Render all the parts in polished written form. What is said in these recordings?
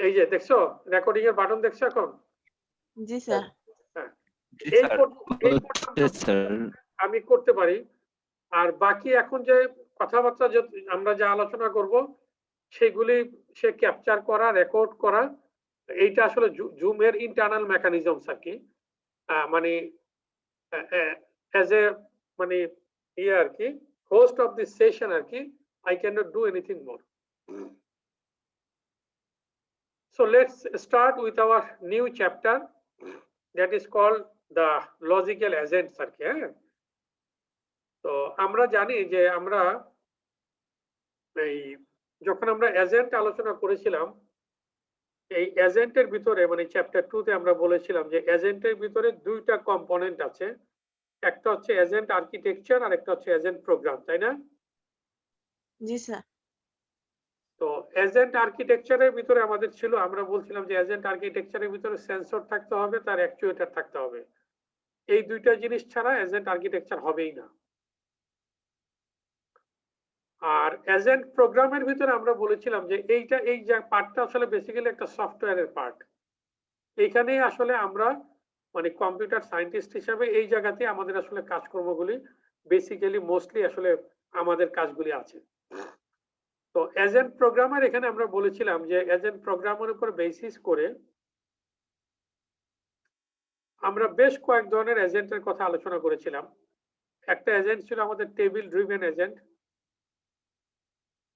এই যে দেখছো রেকর্ডিং এর বাটন দেখছো এখন? জি স্যার। হ্যাঁ, জি এই স্যার, পর্যন্ত স্যার আমি করতে পারি। আর বাকি এখন যে কথাবার্তা আমরা যা আলোচনা করব সেগুলি সে ক্যাপচার করা, রেকর্ড করা, এইটা আসলে জুম এর ইন্টারনাল মেকানিজমস আর কি। মানে অ্যাজ এ মানে ইয়ে আর কি, হোস্ট অফ দিস সেশন আর কি, I cannot do anything more. So let's start with our new chapter that is called the logical agents আর কি। হ্যাঁ, তো আমরা জানি যে আমরা এই যখন আমরা এজেন্ট আলোচনা করেছিলাম, এই এজেন্টের ভিতরে মানে চ্যাপ্টার 2 তে আমরা বলেছিলাম যে এজেন্টের ভিতরে দুইটা কম্পোনেন্ট আছে, একটা হচ্ছে এজেন্ট আর্কিটেকচার আর একটা হচ্ছে এজেন্ট প্রোগ্রাম, তাই না? জি স্যার। তো এজেন্ট আর্কিটেকচারের ভিতরে আমাদের ছিল, আমরা বলছিলাম যে এজেন্ট আর্কিটেকচারের ভিতরে সেন্সর থাকতে হবে, তার অ্যাকচুয়েটর থাকতে হবে। এই দুইটা জিনিস ছাড়া এজেন্ট আর্কিটেকচার হবেই না। আর এজেন্ট প্রোগ্রামের ভিতরে আমরা বলেছিলাম যে এই যে পার্টটা আসলে বেসিক্যালি একটা সফটওয়্যারের পার্ট। এইখানেই আসলে আমরা মানে কম্পিউটার সায়েন্টিস্ট হিসেবে এই জায়গাতে আমাদের আসলে কাজকর্মগুলি বেসিক্যালি মোস্টলি আসলে আমাদের কাজগুলি আছে। তো এজেন্ট প্রোগ্রামার এখানে আমরা বলেছিলাম যে এজেন্ট প্রোগ্রামের উপর বেসিস করে আমরা বেশ কয়েক ধরনের এজেন্টের কথা আলোচনা করেছিলাম। একটা এজেন্ট ছিল আমাদের টেবিল ড্রিভেন এজেন্ট,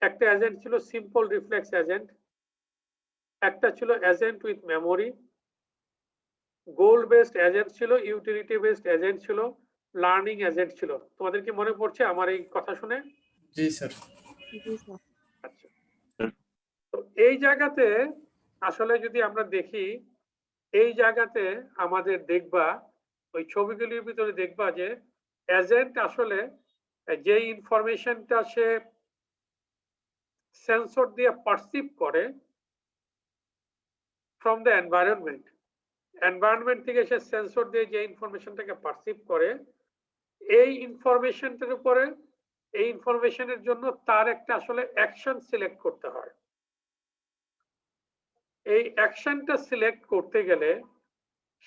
একটা এজেন্ট ছিল সিম্পল রিফ্লেক্স এজেন্ট, একটা ছিল agent with memory, goal based agent ছিল, ইউটিলিটি বেসড এজেন্ট ছিল, লার্নিং এজেন্ট ছিল। তোমাদের কি মনে পড়ছে আমার এই কথা শুনে? জি স্যার। জি স্যার। আচ্ছা, তো এই জায়গাতে আসলে যদি আমরা দেখি, এই জায়গাতে আমাদের দেখবা ওই ছবিগুলির ভিতরে দেখবা যে এজেন্ট আসলে যে ইনফরমেশনটা সে সেন্সর দিয়ে পারসিভ করে ফ্রম দ্য এনভায়রনমেন্ট থেকে সে সেন্সর দিয়ে যে ইনফরমেশনটাকে পারসিভ করে, এই ইনফরমেশনটার উপরে এই ইনফরমেশনের জন্য তার একটা আসলে অ্যাকশন সিলেক্ট করতে হয়। এই অ্যাকশনটা সিলেক্ট করতে গেলে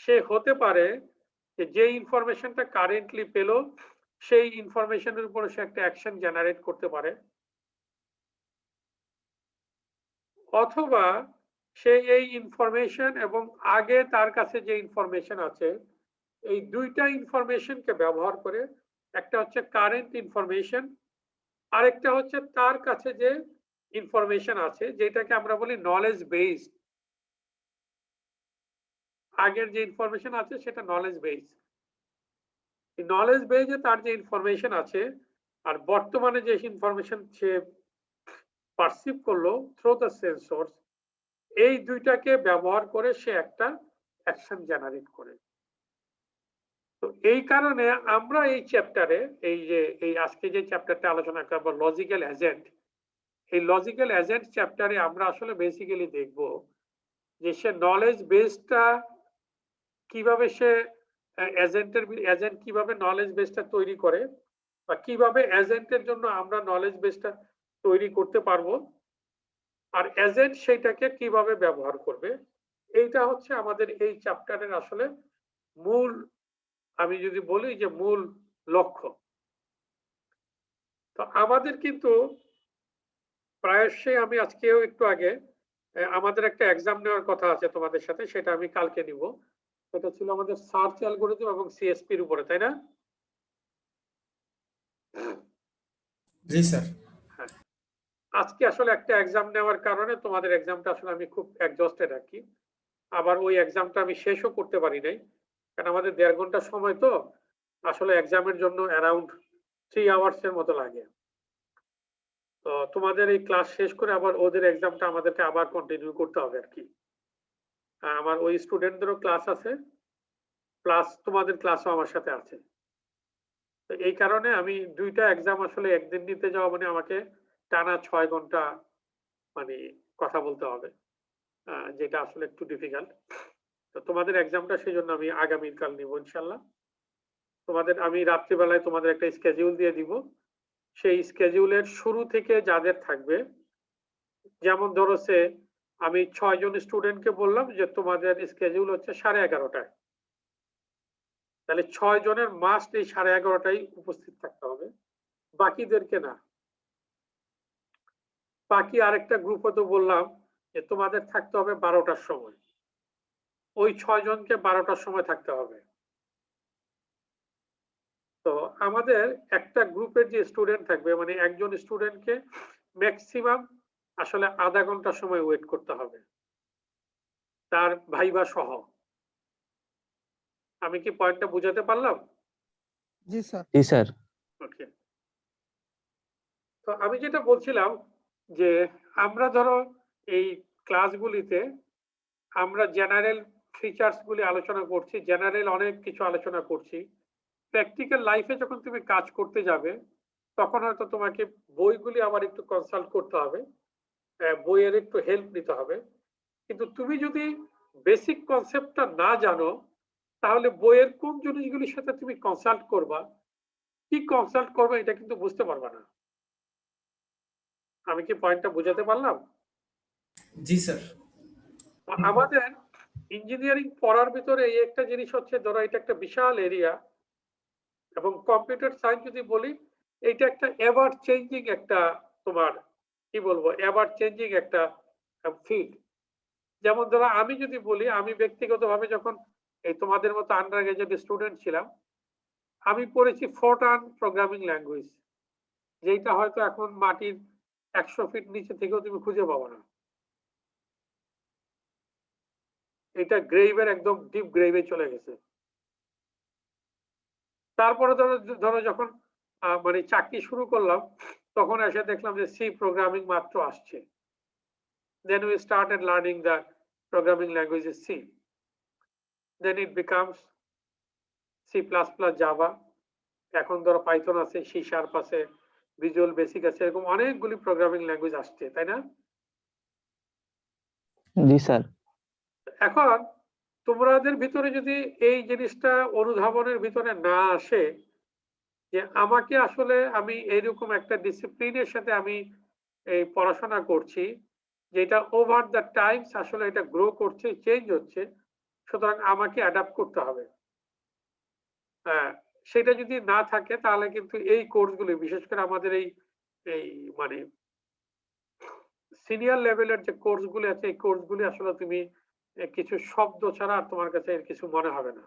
সে হতে পারে যে ইনফরমেশনটা কারেন্টলি পেল সেই ইনফরমেশনের উপরে সে একটা অ্যাকশন জেনারেট করতে পারে, অথবা সে এই ইনফরমেশন এবং আগে তার কাছে যে ইনফরমেশন আছে এই দুইটা ইনফরমেশনকে ব্যবহার করে, একটা হচ্ছে কারেন্ট ইনফরমেশন, আরেকটা হচ্ছে তার কাছে যে ইনফরমেশন আছে যেটাকে আমরা বলি নলেজ বেসড। আগের যে ইনফরমেশন আছে সেটা নলেজ বেস, নলেজ বেসে তার যে ইনফরমেশন আছে আর বর্তমানে যে ইনফরমেশন সে পারসিভ করলো থ্রু দ্য সেন্সরস, এই দুইটাকে ব্যবহার করে সে একটা অ্যাকশন জেনারেট করে। তো এই কারণে আমরা এই চ্যাপ্টারে এই আজকে যে চ্যাপ্টারটা আলোচনা করব লজিক্যাল এজেন্ট, এই লজিক্যাল এজেন্ট চ্যাপ্টারে আমরা আসলে বেসিক্যালি দেখব যে সে নলেজ বেসটা কিভাবে সে এজেন্ট কিভাবে নলেজ বেসটা তৈরি করে, বা কিভাবে এজেন্টের জন্য আমরা নলেজ বেসটা তৈরি করতে পারবো, আর এজেন্ট সেটাকে কিভাবে ব্যবহার করবে। এইটা হচ্ছে আমাদের এই চ্যাপ্টারের আসলে মূল, আমি যদি বলি যে মূল লক্ষ্য। তো আমাদের কিন্তু প্রায়শই, আমি আজকেও একটু আগে আমাদের একটা এক্সাম নেওয়ার কথা আছে তোমাদের সাথে, সেটা আমি কালকে নিব। এটা ছিল আমাদের সার্চ অ্যালগরিদম এবং সিএসপি এর উপরে, তাই না? জি স্যার। হ্যাঁ, আজকে আসলে একটা এক্সাম নেওয়ার কারণে তোমাদের এক্সামটা আসলে আমি খুব এক্সস্টেড আর কি। আবার ওই এক্সামটা আমি শেষও করতে পারি নাই, কারণ আমাদের 1.5 ঘন্টা সময়, তো আসলে এক্সামের জন্য অ্যারাউন্ড 3 আওয়ার্স এর মতো লাগে। তো তোমাদের এই ক্লাস শেষ করে আবার ওদের এক্সামটা আমাদেরকে আবার কন্টিনিউ করতে হবে আর কি। আমার ওই স্টুডেন্টদেরও ক্লাস আছে, প্লাস তোমাদের ক্লাসও আমার সাথে আছে। তো এই কারণে আমি দুইটা এক্সাম আসলে একদিন নিতে যাওয়া মানে আমাকে টানা 6 ঘন্টা মানে কথা বলতে হবে, যেটা আসলে একটু ডিফিকাল্ট। তো তোমাদের এক্সামটা সেই জন্য আমি আগামীকাল নিব ইনশাল্লাহ। তোমাদের আমি রাত্রিবেলায় তোমাদের একটা স্কেডিউল দিয়ে দিব, সেই স্কেডিউলের শুরু থেকে যাদের থাকবে, যেমন ধরো সে আমি 6 জন স্টুডেন্টকে বললাম যে তোমাদের স্কেডিউল হচ্ছে 11:30টায়। তাহলে 6 জনের মাস্ট এই 11:30টায় উপস্থিত থাকতে হবে, বাকিদেরকে না। বাকি আরেকটা গ্রুপও তো বললাম যে তোমাদের থাকতে হবে 12টার সময়, ওই 6 জনকে 12টার সময় থাকতে হবে। তো আমাদের একটা গ্রুপের যে স্টুডেন্ট থাকবে, মানে একজন স্টুডেন্টকে ম্যাক্সিমাম আসলে আধা ঘন্টা সময় ওয়েট করতে হবে, তার ভাইবা সহ। আমি কি পয়েন্টটা বুঝাতে পারলাম? জি স্যার। জি স্যার। ওকে। তো আমি যেটা বলছিলাম যে আমরা ধরো এই ক্লাসগুলিতে আমরা জেনারেল ফিচার্স গুলি আলোচনা করছি, জেনারেল অনেক কিছু আলোচনা করছি। প্র্যাকটিক্যাল লাইফে যখন তুমি কাজ করতে যাবে তখন হয়তো তোমাকে বইগুলি আবার একটু কনসাল্ট করতে হবে, বইয়ের একটু হেল্প নিতে হবে। কিন্তু তুমি যদি বেসিক কনসেপ্টটা না জানো তাহলে বইয়ের কোন জিনিসগুলির সাথে তুমি কনসাল্ট করবা, কি কনসাল্ট করবে, এটা কিন্তু বুঝতে পারবা না। আমি কি পয়েন্টটা বুঝাতে পারলাম? জি স্যার। আমাদের ইঞ্জিনিয়ারিং পড়ার ভিতরে এই একটা জিনিস হচ্ছে, ধরো এটা একটা বিশাল এরিয়া, এবং কম্পিউটার সায়েন্স যদি বলি এটা একটা এভার চেঞ্জিং একটা, তোমার কি বলবো, এভার চেঞ্জিং একটা ফিল্ড। যেমন ধরো আমি যদি বলি, আমি ব্যক্তিগতভাবে যখন এই তোমাদের মতো আন্ডার গ্রাজুয়েট স্টুডেন্ট ছিলাম, আমি পড়েছি ফোরটান প্রোগ্রামিং ল্যাঙ্গুয়েজ, যেটা হয়তো এখন মাটির 100 ফিট নিচে থেকেও তুমি খুঁজে পাবো না। এটা গ্রেভের একদম ডিপ গ্রেভে চলে গেছে। তারপরে ধরো যখন মানে চাকরি শুরু করলাম তখন এসে দেখলাম যে সি প্রোগ্রামিং মাত্র আসছে। Then we started learning the programming language is C. Then it becomes C++, Java. এখন ধরো পাইথন আছে, C# আছে, ভিজুয়াল বেসিক আছে, এরকম অনেকগুলি প্রোগ্রামিং ল্যাঙ্গুয়েজ আসছে, তাই না? জি স্যার। এখন তোমাদের ভিতরে যদি এই জিনিসটা অনুধাবনের ভিতরে না আসে যে আমাকে আসলে আমি এইরকম একটা ডিসিপ্লিনের সাথে আমি এই পড়াশোনা করছি যেটা ওভার দ্য টাইমস আসলে এটা গ্রো করছে, চেঞ্জ হচ্ছে, সুতরাং আমাকে অ্যাডাপ্ট করতে হবে। সেটা যদি না থাকে তাহলে কিন্তু এই কোর্সগুলি, বিশেষ করে আমাদের এই এই মানে সিনিয়র লেভেলের যে কোর্সগুলি আছে, এই কোর্সগুলি আসলে তুমি কিছু শব্দ ছাড়া আর তোমার কাছে এর কিছু মনে হবে না।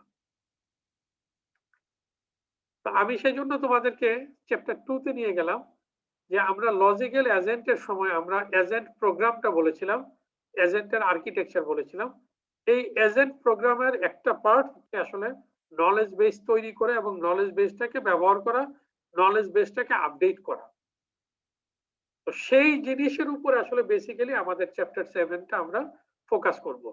তো আমি সেই জন্য তোমাদেরকে চ্যাপ্টার 2 তে নিয়ে গেলাম, যে আমরা লজিক্যাল এজেন্টের সময় আমরা এজেন্ট প্রোগ্রামটা বলেছিলাম, এজেন্টের আর্কিটেকচার বলেছিলাম। এই এজেন্ট প্রোগ্রামের একটা পার্ট আসলে নলেজ বেস তৈরি করে এবং নলেজ বেসটাকে ব্যবহার করা, নলেজ বেসটাকে আপডেট করা। তো সেই জিনিসের উপর আসলে বেসিক্যালি আমাদের চ্যাপ্টার 7টা আমরা ফোকাস করব।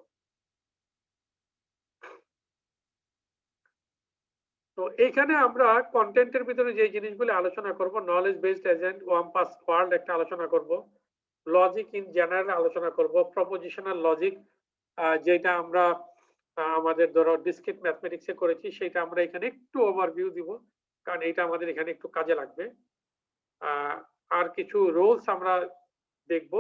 তো এখানে আমরা কন্টেন্টের ভিতরে যে জিনিসগুলো আলোচনা করব, নলেজ বেসড এজেন্ট, ওয়াম্পাস ওয়ার্ল্ড একটা আলোচনা করব, লজিক ইন জেনারেল আলোচনা করব, প্রপোজিশনাল লজিক যেটা আমরা আমাদের ধরো ডিসক্রিট ম্যাথমেটিক্সে করেছি সেটা আমরা এখানে একটু ওভারভিউ দিব, কারণ এটা আমাদের এখানে একটু কাজে লাগবে। আর কিছু রুলস আমরা দেখব,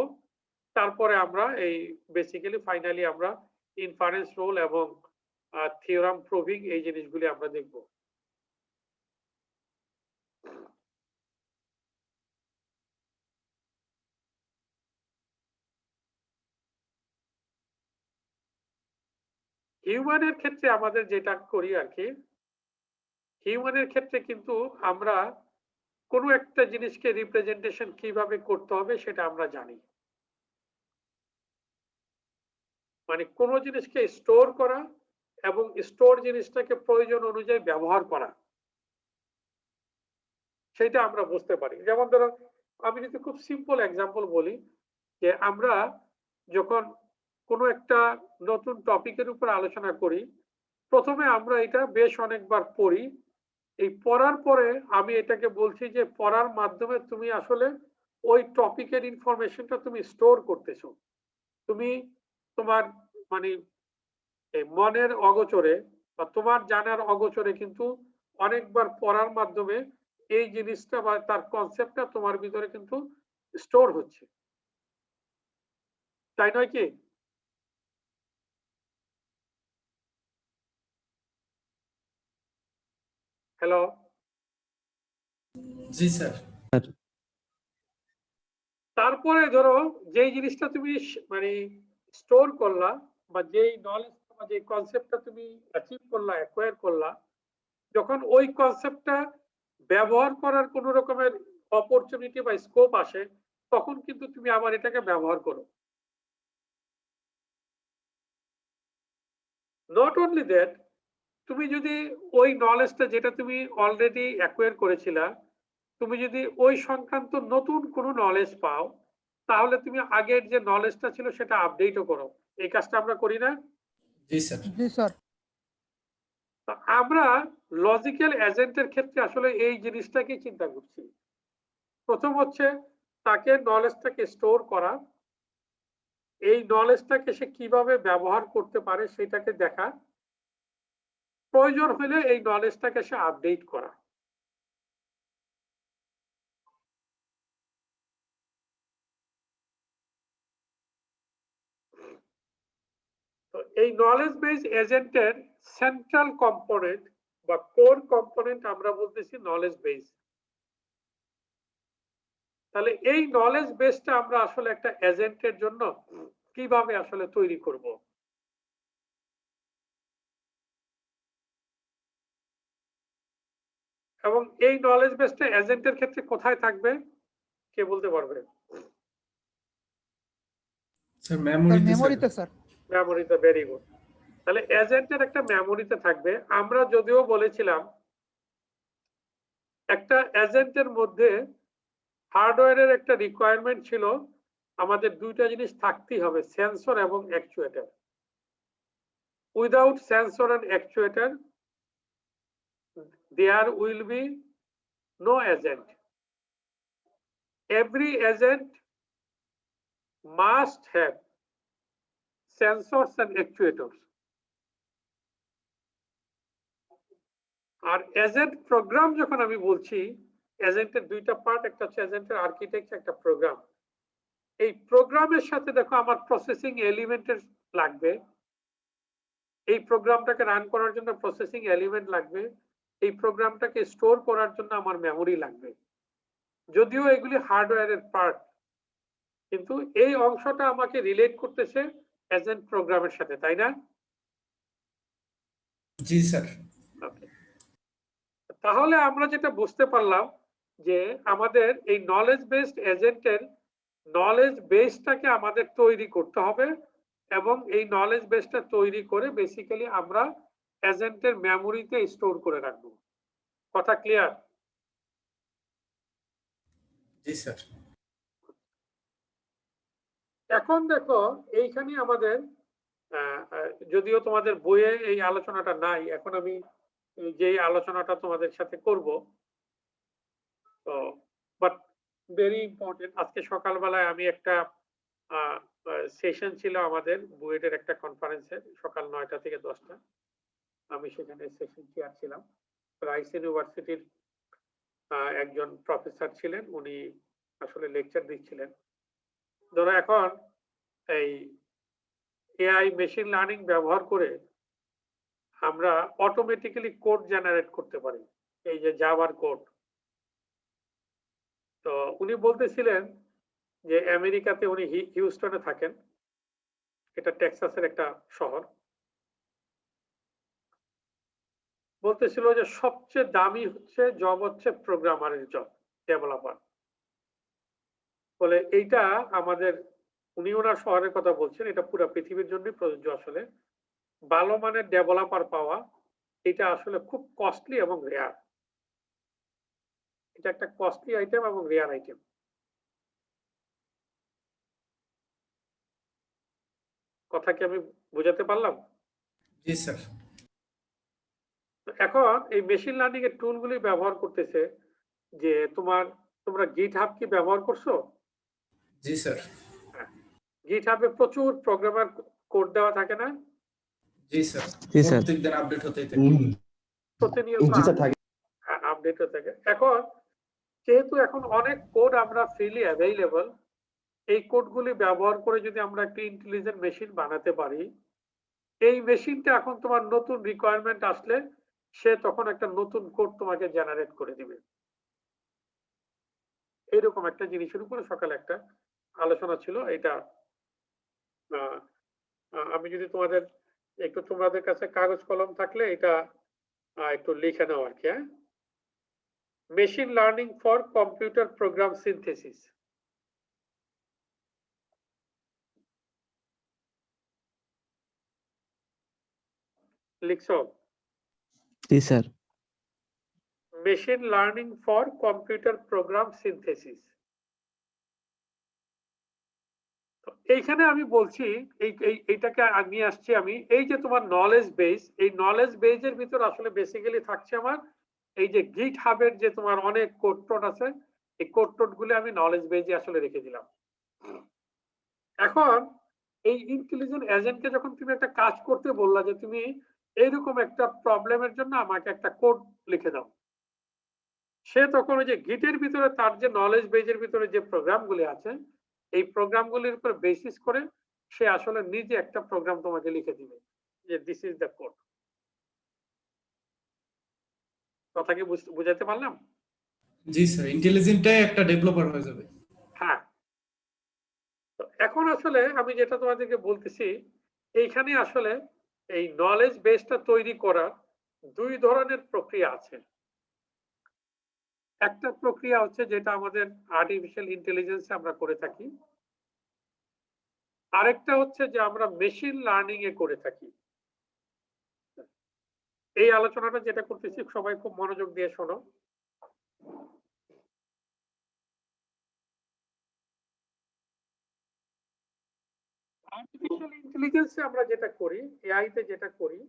তারপরে আমরা এই বেসিক্যালি ফাইনালি আমরা ইনফারেন্স রুল এবং থিওরাম প্রুভিং এই জিনিসগুলি আমরা দেখব। হিউম্যানের ক্ষেত্রে আমাদের যেটা করি আর কি, হিউম্যানের ক্ষেত্রে কিন্তু আমরা কোনো একটা জিনিসকে রিপ্রেজেন্টেশন কিভাবে করতে হবে সেটা আমরা জানি। মানে কোনো জিনিসকে স্টোর করা এবং স্টোর জিনিসটাকে প্রয়োজন অনুযায়ী ব্যবহার করা, সেটা আমরা বুঝতে পারি। যেমন ধরো আমি যদি খুব সিম্পল এক্সাম্পল বলি, যে আমরা যখন কোনো একটা নতুন টপিকের উপর আলোচনা করি, প্রথমে আমরা এটা বেশ অনেকবার পড়ি। এই পড়ার পরে আমি এটাকে বলছি যে পড়ার মাধ্যমে তুমি আসলে ওই টপিকের ইনফরমেশনটা তুমি স্টোর করতেছো। তুমি তোমার মানে মনের অগোচরে বা তোমার জানার অগোচরে কিন্তু অনেকবার পড়ার মাধ্যমে এই জিনিসটা বা তার কনসেপ্টটা তোমার ভিতরে কিন্তু স্টোর হচ্ছে, তাই নয় কি? হ্যালো, জি স্যার। তারপরে ধরো যেই জিনিসটা তুমি মানে স্টোর করলা বা যেই নলেজ বা যেই কনসেপ্টটা তুমি অ্যাচিভ করলা, অ্যাকোয়ার করলা, যখন ওই কনসেপ্টটা ব্যবহার করার কোন রকমের অপরচুনিটি বা স্কোপ আসে, তখন কিন্তু তুমি আবার এটাকে ব্যবহার করো। নট অনলি দ্যাট, তুমি যদি ওই নলেজটা যেটা তুমি অলরেডি অ্যাকোয়ার করেছিলা, তুমি যদি ওই সংক্রান্ত নতুন কোনো নলেজ পাও, তাহলে তুমি আগের যে নলেজটা ছিল সেটা আপডেটও করো। এই কাজটা আমরা করি না? জি স্যার। জি স্যার। তো আমরা লজিক্যাল এজেন্টের ক্ষেত্রে আসলে এই জিনিসটাকে চিন্তা করছি। প্রথম হচ্ছে তাকে নলেজটাকে স্টোর করা, এই নলেজটাকে সে কিভাবে ব্যবহার করতে পারে সেটাকে দেখা, প্রয়োজন হলে এই নলেজটাকে সে আপডেট করা। তো এই নলেজ বেস এজেন্টের সেন্ট্রাল কম্পোনেন্ট বা কোর কম্পোনেন্ট আমরা বলতেছি নলেজ বেস। তাহলে এই নলেজ বেসটা আমরা আসলে একটা এজেন্টের জন্য কিভাবে আসলে তৈরি করব? এবং এই নলেজ বেসটা এজেন্টের ক্ষেত্রে কোথায় থাকবে কে বলতে পারবে? স্যার মেমোরিতে মেমোরিতে স্যার। মেমোরিতে, ভেরি গুড। তাহলে এজেন্টের একটা মেমোরিতে থাকবে। আমরা যদিও বলেছিলাম একটা এজেন্টের মধ্যে হার্ডওয়্যারের একটা রিকোয়ারমেন্ট ছিল, আমাদের দুইটা জিনিস থাকতেই হবে, সেন্সর এবং actuator. Without sensor and actuator there will be no agent. Every agent must have sensors and actuators. আর এজেন্ট প্রোগ্রাম যখন আমি বলছি, এজেন্টের দুইটা পার্ট, একটা হচ্ছে এজেন্টের আর্কিটেকচার, একটা প্রোগ্রাম। এই প্রোগ্রামের সাথে দেখো আমার প্রসেসিং এলিমেন্টের লাগবে, এই প্রোগ্রামটাকে রান করার জন্য প্রসেসিং এলিমেন্ট লাগবে, এই প্রোগ্রামটাকে স্টোর করার জন্য আমার মেমোরি লাগবে। যদিও এগুলি হার্ডওয়্যারের পার্ট, কিন্তু এই অংশটা আমাকে রিলেট করতেছে এজেন্ট প্রোগ্রামের সাথে, তাই না? জি স্যার। তাহলে আমরা যেটা বুঝতে পারলাম যে আমাদের এই নলেজ বেসড এজেন্টের নলেজ বেসটাকে আমাদের তৈরি করতে হবে, এবং এই নলেজ বেসটা তৈরি করে বেসিক্যালি আমরা এজেন্টের মেমোরিতে স্টোর করে রাখবো। কথা ক্লিয়ার? জি স্যার। এখন দেখো এইখানে আমাদের যদিও তোমাদের বইয়ে এই আলোচনাটা নাই, এখন আমি যে আলোচনাটা তোমাদের সাথে করব, তো বাট ভেরি ইম্পর্টেন্ট। আজকে সকালবেলায় আমি একটা সেশন ছিল আমাদের বুয়েটের একটা কনফারেন্সের, সকাল 9টা থেকে 10টা, আমি সেখানে সেশন চেয়ার ছিলাম। রাইস ইউনিভার্সিটির একজন প্রফেসর ছিলেন, উনি আসলে লেকচার দিচ্ছিলেন। ধরো এখন এই এআই মেশিন লার্নিং ব্যবহার করে আমরা অটোমেটিক্যালি কোড জেনারেট করতে পারি, এই যে জাভার কোড। তো উনি বলতেছিলেন যে আমেরিকাতে, উনি হিউস্টনে থাকেন, এটা টেক্সাসের একটা শহর, বলতেছিল যে সবচেয়ে দামি হচ্ছে জব হচ্ছে প্রোগ্রামারের জব, ডেভেলপার। বলে এইটা আমাদের, উনি ওনার শহরের কথা বলছেন, এটা পুরো পৃথিবীর জন্য প্রযোজ্য। আসলে ভালো মানের ডেভেলপার পাওয়া এটা আসলে খুব কস্টলি এবং রেয়ার। এটা একটা কস্টলি আইটেম এবং রেয়ার আইটেম। কথা কি আমি বোঝাতে পারলাম? জি স্যার। এখন এই মেশিন লার্নিং এর টুলগুলি ব্যবহার করতেছে যে তোমরা গিটহাব কি ব্যবহার করছো? জি স্যার। গিটহাবে প্রচুর প্রোগ্রামার কোড দেওয়া থাকে না? জি স্যার। জি স্যার। প্রত্যেকদিন আপডেট হতেই থাকে। প্রতিনিয়ত জি স্যার থাকে। আপডেট হতে থাকে। এখন যেহেতু এখন অনেক কোড আমরা ফ্রিলি অ্যাভেইলেবল, এই কোডগুলি ব্যবহার করে যদি আমরা একটা ইন্টেলিজেন্ট মেশিন বানাতে পারি, এই মেশিনটা এখন তোমার নতুন রিকোয়ারমেন্ট আসলে সে তখন একটা নতুন কোড তোমাকে জেনারেট করে দিবে। এইরকম একটা জিনিসের উপরে সকালে একটা আলোচনা ছিল। এটা আমি যদি তোমাদের কাছে কাগজ কলম থাকলে এটা একটু লিখে নাও আর কি। হ্যাঁ, machine learning for computer program synthesis. লিখছো? জি sir. Machine learning for computer program synthesis. এইখানে আমি বলছি এইটাকে নিয়ে আসছি আমি, এই যে তোমার নলেজ বেস, এই নলেজ বেসের ভিতর আসলে বেসিক্যালি থাকছে আমার এই যে গিট হাবের যে তোমার অনেক কোড টোড আছে, এই কোড টোড গুলো আমি নলেজ বেসে আসলে রেখে দিলাম। এখন এই ইন্টেলিজেন্ট এজেন্টকে যখন তুমি একটা কাজ করতে বললা যে তুমি এইরকম একটা প্রবলেমের জন্য আমাকে একটা কোড লিখে দাও, সে তখন ওই যে গিটের ভিতরে তার যে নলেজ বেসের ভিতরে যে প্রোগ্রামগুলি আছে, এই প্রোগ্রামগুলির উপর বেসিস করে সে আসলে নিজে একটা প্রোগ্রাম তোমাকে লিখে দিবে যে দিস ইজ দ্য কোড। কথা কি বুঝাতে পারলাম? জি স্যার, ইন্টেলিজেন্টটাই একটা ডেভেলপার হয়ে যাবে। হ্যাঁ। তো এখন আসলে আমি যেটা তোমাদেরকে বলতেছি, এইখানে আসলে এই নলেজ বেসটা তৈরি করার দুই ধরনের প্রক্রিয়া আছে। একটা প্রক্রিয়া হচ্ছে যেটা আমাদের আর্টিফিশিয়াল ইন্টেলিজেন্সে আমরা করে থাকি, আরেকটা হচ্ছে যে আমরা মেশিন লার্নিং এ করে থাকি। এই আলোচনাটা যেটা করতেছি সবাই খুব মনোযোগ দিয়ে শোনো। আর্টিফিশিয়াল ইন্টেলিজেন্সে আমরা যেটা করি, এআই তে যেটা করি,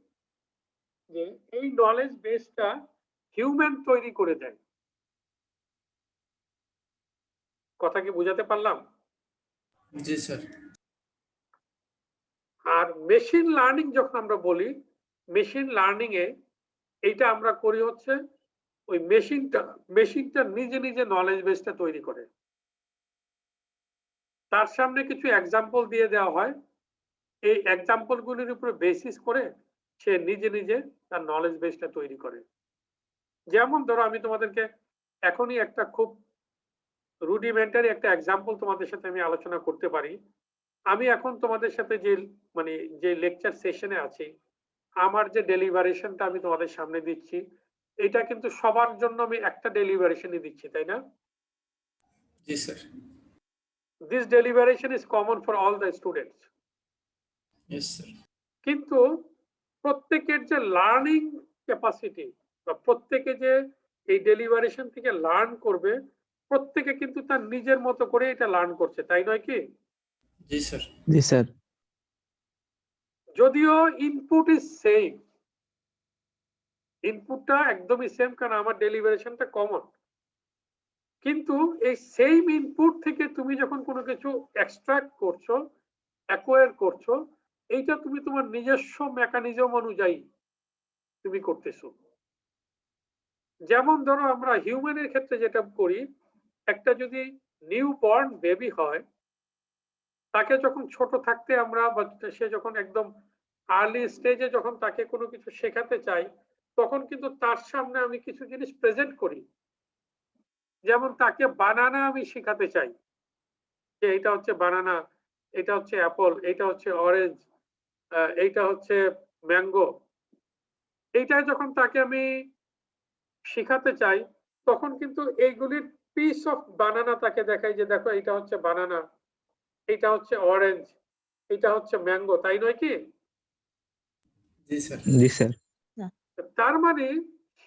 যে এই নলেজ বেসটা হিউম্যান তৈরি করে দেয়। কথা কি বুঝাতে পারলাম? জি স্যার। আর মেশিন লার্নিং যখন আমরা বলি, মেশিন লার্নিং এ এইটা আমরা করি হচ্ছে ওই মেশিনটা নিজে নিজে নলেজ বেসটা তৈরি করে, তার সামনে কিছু এক্সাম্পল দিয়ে দেওয়া হয়, এই এক্সাম্পল গুলির উপরে বেসিস করে সে নিজে নিজে তার নলেজ বেসটা তৈরি করে। যেমন ধরো আমি তোমাদেরকে এখনই একটা খুব রুডিমেন্টারি একটা এক্সাম্পল তোমাদের সাথে আমি আলোচনা করতে পারি। আমি এখন তোমাদের সাথে যে লেকচার সেশনে আছি, আমার যে ডেলিভারেশনটা আমি তোমাদের সামনে দিচ্ছি, এটা কিন্তু সবার জন্য আমি একটা ডেলিভারেশনই দিচ্ছি, তাই না? জি sir. This deliberation is common for all the students. Yes sir. কিন্তু প্রত্যেকের যে লার্নিং ক্যাপাসিটি বা প্রত্যেকে যে এই ডেলিভারেশন থেকে লার্ন করবে, প্রত্যেকে কিন্তু তার নিজের মতো করে এটা লার্ন করছে, তাই নয় কি? জি স্যার। জি স্যার। যদিও ইনপুট ইজ সেম, ইনপুটটা একদমই সেম, কারণ আমার ডেলিভারেশনটা কমন, কিন্তু এই সেম ইনপুট থেকে তুমি যখন কোনো কিছু এক্সট্রাক্ট করছো, অ্যাকোয়ার করছো, এইটা তুমি তোমার নিজস্ব মেকানিজম অনুযায়ী তুমি করতেছো। যেমন ধরো আমরা হিউম্যানের ক্ষেত্রে যেটা করি, একটা যদি নিউ বর্ন বেবি হয়, তাকে যখন ছোট থাকতে আমরা বা সে যখন একদম আর্লি স্টেজে যখন তাকে কোনো কিছু শেখাতে চাই, তখন কিন্তু তার সামনে আমি কিছু জিনিস প্রেজেন্ট করি। যেমন তাকে বানানা আমি শেখাতে চাই যে এটা হচ্ছে বানানা, এটা হচ্ছে অ্যাপল, এটা হচ্ছে অরেঞ্জ, এইটা হচ্ছে ম্যাঙ্গো। এইটা যখন তাকে আমি শেখাতে চাই, তখন কিন্তু এইগুলির পিস অফ বানানা তাকে দেখাই যে দেখো এটা হচ্ছে বানানা, এটা হচ্ছে অরেঞ্জ, এটা হচ্ছে ম্যাঙ্গো, তাই নয় কি? জি স্যার। জি স্যার। তার মানে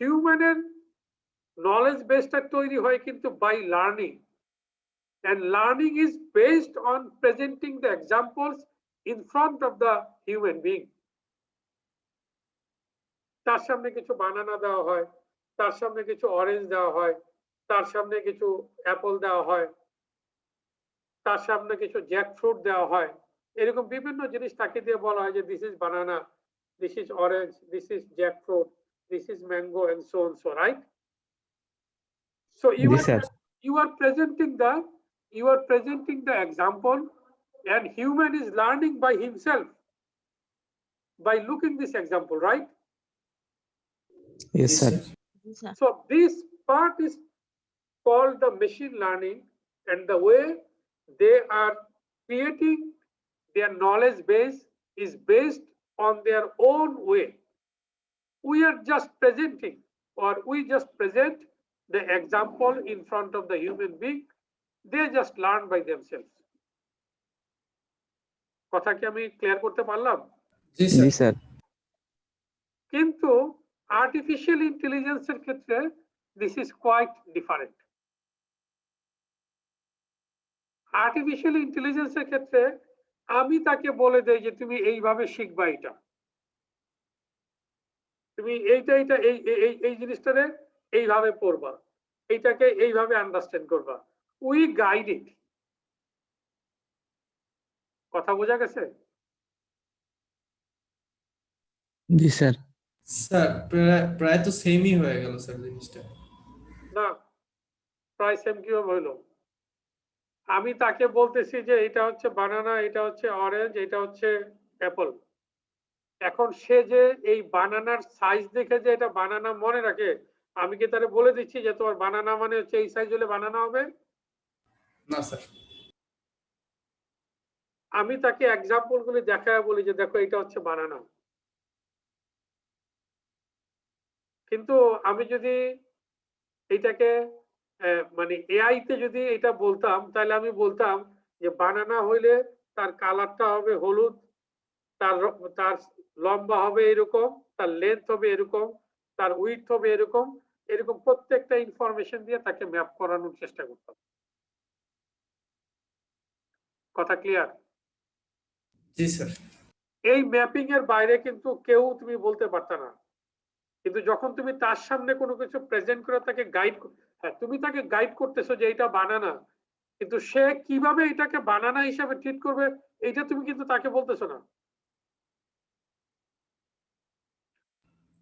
হিউম্যানের নলেজ বেসটা তৈরি হয় কিন্তু by learning, and learning is based on presenting the examples in front of the human being. তার সামনে কিছু বানানা দেওয়া হয়, তার সামনে কিছু অরেঞ্জ দেওয়া হয়, তার সামনে কিছু অ্যাপল দেওয়া হয়, তার সামনে কিছু জ্যাক ফ্রুট দেওয়া হয়, এরকম বিভিন্ন জিনিস তাকে দিয়ে বলা হয় যে this is banana, this is orange, this is jackfruit, this is mango, and so on, so right? So you are presenting the example, and human is learning by himself by looking this example, right? Yes, sir. जी sir So this part is called the machine learning, and the way they are creating their knowledge base is based on their own way. We are just presenting, or we just present the example in front of the human being. They just learn by themselves. কথা কি আমি clear করতে পারলাম? জি জি sir sir কিন্তু artificial ইন্টেলিজেন্সের ক্ষেত্রে this is quite different. Artificial ইন্টেলিজেন্সের ক্ষেত্রে আমি তাকে বলে দেই যে তুমি এইভাবে শিখবা, এটা তুমি এইটা এইটা এই এই এই জিনিসটারে এইভাবে পড়বা, এইটাকে এইভাবে আন্ডারস্ট্যান্ড করবা। উই গাইড ইট। কথা বোঝা গেছে? জি স্যার স্যার প্রায় তো সেমই হয়ে গেল স্যার জিনিসটা। না, প্রায় সেম কিভাবে হইলো? আমি তাকে বলতেছি যে এটা হচ্ছে বানানা, এটা হচ্ছে অরেঞ্জ, এটা হচ্ছে অ্যাপল। এখন সে যে এই বানানার সাইজ দেখে যে এটা বানানা মনে রাখে, আমি কি তারে বলে দিচ্ছি যে তোমার বানানা মানে হচ্ছে এই সাইজ হলে বানানা হবে? না স্যার। আমি তাকে এক্সাম্পল গুলি দেখায় বলি যে দেখো এটা হচ্ছে বানানা। কিন্তু আমি যদি এইটাকে মানে এআই তে যদি এটা বলতাম, তাহলে আমি বলতাম যে বানানা হইলে তার কালারটা হবে হলুদ, তার তার লম্বা হবে এরকম, তার লেন্থ হবে এরকম, তার উইডথ হবে এরকম, এরকম প্রত্যেকটা ইনফরমেশন দিয়ে তাকে ম্যাপ করানোর চেষ্টা করতাম। কথা ক্লিয়ার? জি স্যার। এই ম্যাপিং এর বাইরে কিন্তু কেউ তুমি বলতে পারতা না। কিন্তু যখন তুমি তার সামনে কোনো কিছু প্রেজেন্ট করে তাকে গাইড, হ্যাঁ তুমি তাকে গাইড করতেছো যে এটা বানানা, কিন্তু সে কিভাবে এটাকে বানানা হিসাবে ট্রিট করবে এইটা তুমি কিন্তু তাকে বলতেছো না।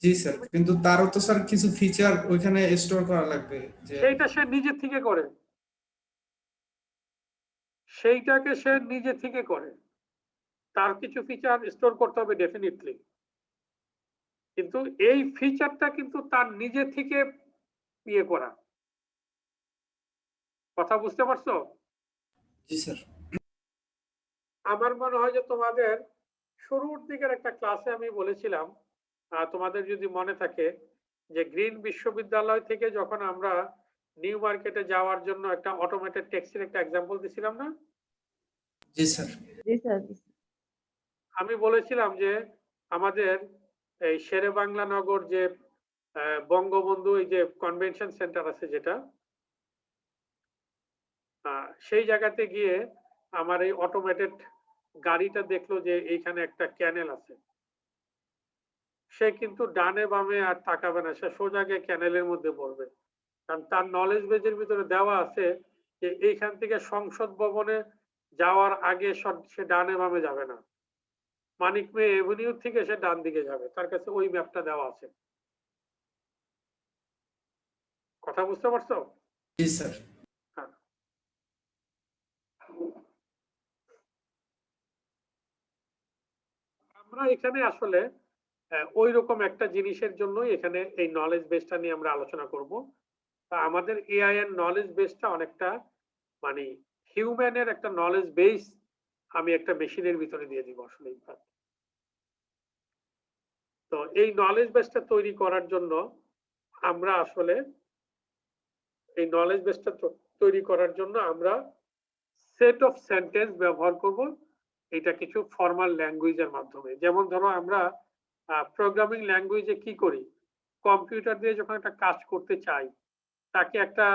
জি স্যার, কিন্তু তারও তো স্যার কিছু ফিচার ওইখানে স্টোর করা লাগবে যে সেইটা সে নিজে থেকে করে, সেইটাকে সে নিজে থেকে করে। তার কিছু ফিচার স্টোর করতে হবে ডেফিনেটলি, কিন্তু এই ফিচারটা কিন্তু তার নিজে থেকে ইয়ে করা। কথা বুঝতে পারছো? জি স্যার। আমার মনে হয় যে তোমাদের শুরুর দিকের একটা ক্লাসে আমি বলেছিলাম, তোমাদের যদি মনে থাকে, যে গ্রিন বিশ্ববিদ্যালয় থেকে যখন আমরা নিউ মার্কেটে যাওয়ার জন্য একটা অটোমেটেড ট্যাক্সির একটা এক্সাম্পল দিছিলাম না? জি স্যার। जी सर আমি বলেছিলাম যে আমাদের এই শেরে বাংলা নগর যে বঙ্গবন্ধু এই যে কনভেনশন সেন্টার আছে যেটা, সেই জায়গাতে গিয়ে আমার এই অটোমেটেড গাড়িটা দেখলো যে এইখানে একটা ক্যানেল আছে। সে কিন্তু ডানে বামে আর তাকাবে না, সে সোজা গিয়ে ক্যানেলের মধ্যে পড়বে, কারণ তার নলেজ বেজের ভিতরে দেওয়া আছে যে এইখান থেকে সংসদ ভবনে যাওয়ার আগে সে ডানে বামে যাবে না, মানিক মে এভিনিউ থেকে সে ডান দিকে যাবে, তার কাছে ওই ম্যাপটা দেওয়া আছে। কথা বুঝতে পারছো? জি স্যার। আমরা এখানে আসলে ওই রকম একটা জিনিসের জন্যই এখানে এই নলেজ বেসটা নিয়ে আমরা আলোচনা করব। তা আমাদের এআই এর নলেজ বেসটা অনেকটা মানে হিউম্যানের একটা নলেজ বেস আমি একটা মেশিনের ভিতরে দিয়ে দিব আসলে। তো এই নলেজ বেসটা তৈরি করার জন্য আমরা আসলে এই নলেজ বেসটা তৈরি করার জন্য আমরা সেট অফ সেন্টেন্স ব্যবহার করব, এটা কিছু ফর্মাল ল্যাঙ্গুয়েজের মাধ্যমে। যেমন ধরো আমরা প্রোগ্রামিং ল্যাঙ্গুয়েজে কি করি, কম্পিউটার দিয়ে যখন একটা কাজ করতে চাই তাকে একটা